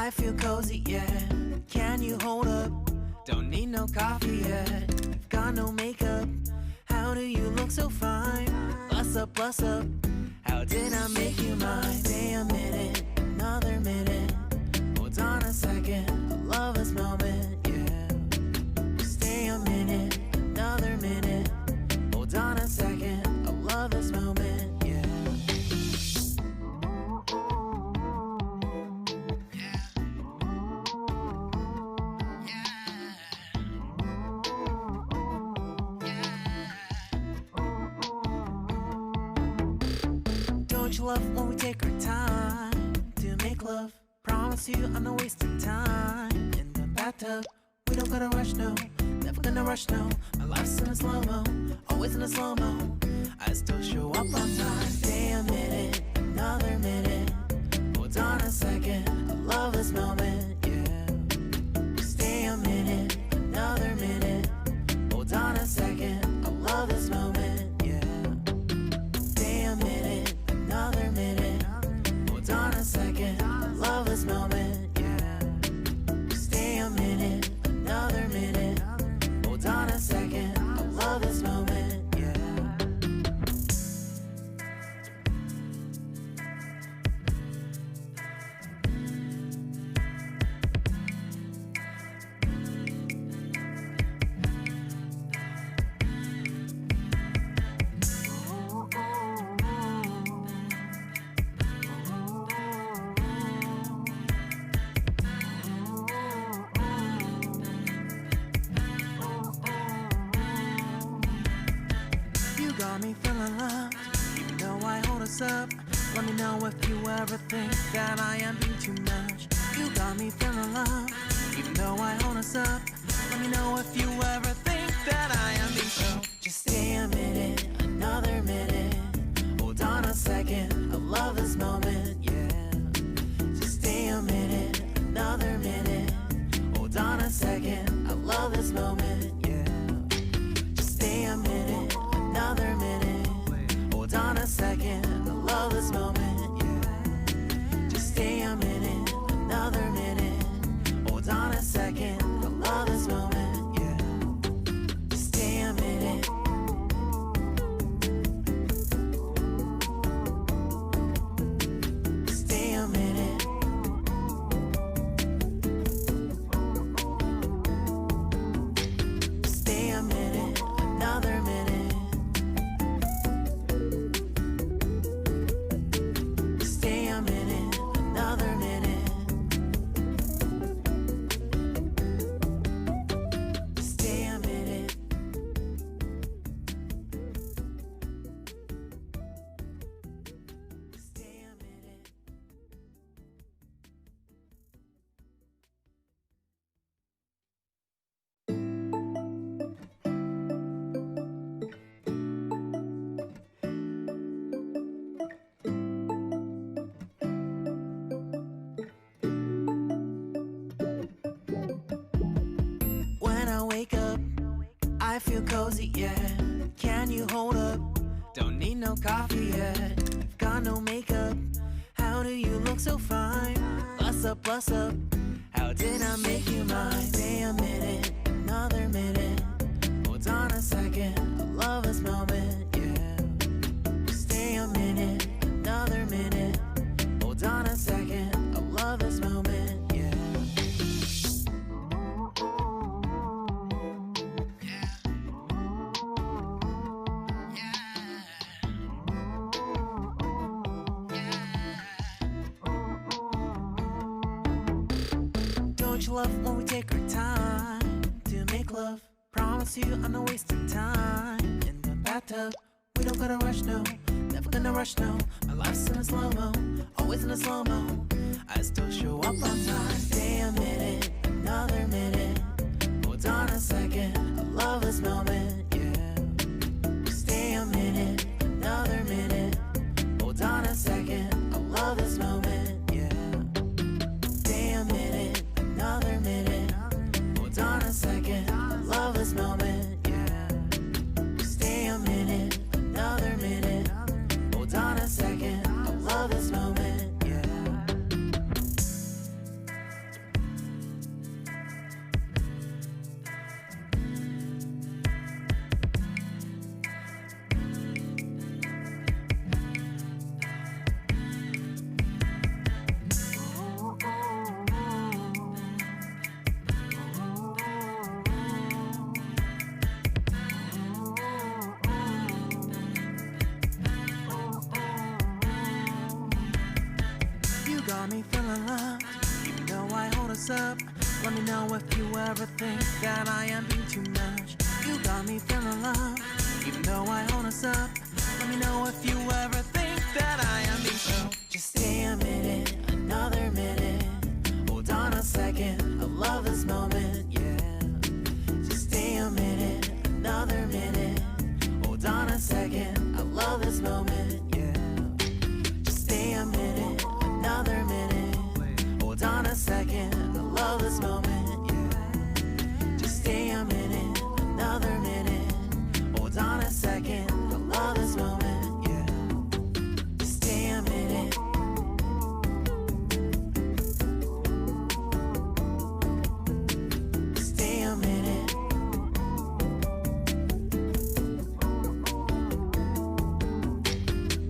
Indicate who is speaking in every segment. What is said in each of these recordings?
Speaker 1: I feel cozy, yeah. Can you hold up? Don't need no coffee yet. I've got no makeup. How do you look so fine? Bust up, bust up. How did I make you mine? Stay a minute, another minute. Hold on a second, I love this moment, yeah. Stay a minute, another minute. Hold on a second, I love this moment, yeah. Don't you love when we take our time to make love? Promise you I'm not wasting time in the bathtub. We don't gotta rush, no. Never gonna rush, no. My life's in a slow-mo, always in a slow-mo. I still show up on time. Stay a minute, another minute. Hold on a second, I love this moment, yeah. Stay a minute, another minute. Hold on a second, I love this moment, yeah. Stay a minute, another minute. Hold on a second, I love this moment, yeah. Stay a minute, another minute. Hold on a second, I love this moment, yeah. You got me feeling loved, even though I hold us up. Let me know if you ever think that I am being too much. You got me feeling loved, even though I hold us up. Let me know if you ever think that I am being so. Just stay a minute, another minute. Hold on a second, I love this moment, yeah. Just stay a minute, another minute. Hold on a second, I love this moment, yeah. Just stay a minute, another minute. Hold on a second, I love this moment, yeah. Just stay a minute, another minute. Hold on a second, I love this moment, yeah. Just stay a minute. Stay a minute. Stay a minute, another minute. Stay a minute, another minute. Stay a minute. Stay a minute. When I wake up, I feel cozy, yeah. Can you hold up? Don't need no coffee yet. I've got no makeup. How do you look so fine? Bust up, bust up. How did I make you mine? Stay a minute, another minute. Hold on a second, I love this moment, yeah. Stay a minute, another minute. Hold on a second, I love this moment, yeah. Don't you love when we take our time to make love? Promise you I'm not wasting time in the bathtub. We don't gotta rush, no. Never gonna rush, no. My life's in a slow-mo, always in a slow-mo. I still show up on time. Stay a minute, another minute. Hold on a second, I love this moment, yeah. Stay a minute, another minute. Hold on a second, I love this moment, yeah. Stay a minute, another minute. Hold on a second, I love this moment, yeah. Stay a minute, another minute. Hold on a second, I love this moment, yeah. got me feeling loved, even though I hold us up. Let me know if you ever think that I am being too much. You got me feeling loved, even though I hold us up. Let me know if you ever think that I am being so. Just stay a minute, another minute. Hold on a second, I love this moment, yeah. Just stay a minute, another minute. Hold on a second, I love this moment, yeah. Just stay a minute, another minute. Hold on a second, I love this moment, yeah. Just stay a minute, another minute. Hold on a second, I love this moment, yeah. Just stay a minute. Stay a minute.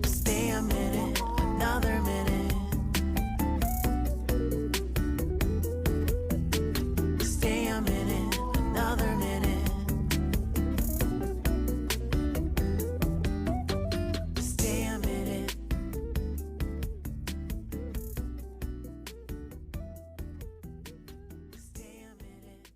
Speaker 1: Stay a minute, another minute. Stay a minute, another minute. Stay a minute. Stay a minute.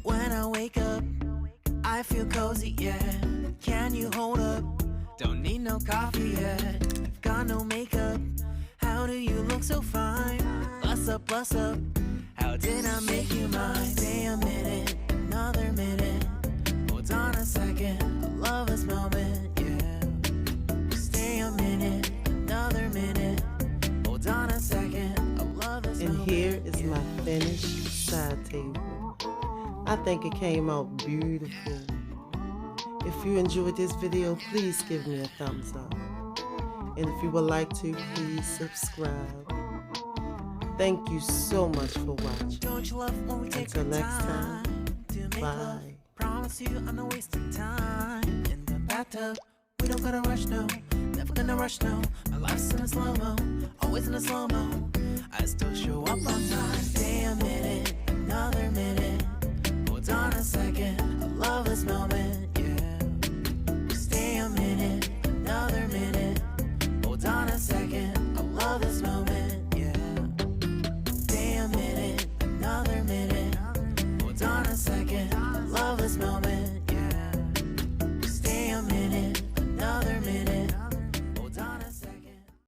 Speaker 1: When I wake up, I feel cozy, yeah. Can you hold up? Don't need no coffee yet. I've got no makeup. How do you look so fine? Bust up, bust up. How did I make you mine? Stay a minute, another minute. Hold on a second, I love this moment, yeah. Stay a minute, another minute. Hold on a second, I love this
Speaker 2: And
Speaker 1: moment.
Speaker 2: here is my finished side table. I think it came out beautiful. If you enjoyed this video, please give me a thumbs up. And if you would like to, please subscribe. Thank you so much for watching.
Speaker 1: Don't you love when we take
Speaker 2: Until
Speaker 1: our
Speaker 2: next
Speaker 1: time
Speaker 2: time,
Speaker 1: to make love?
Speaker 2: bye.
Speaker 1: Promise you I'm not wasting time in the bathtub. We don't gotta rush, no. Never gonna rush, no. My life's in a slow-mo, always in a slow-mo. I still show up on time. Stay a minute, another minute. Hold on a second, I love this moment, yeah. Stay a minute, another minute. Hold on a second, I love this moment.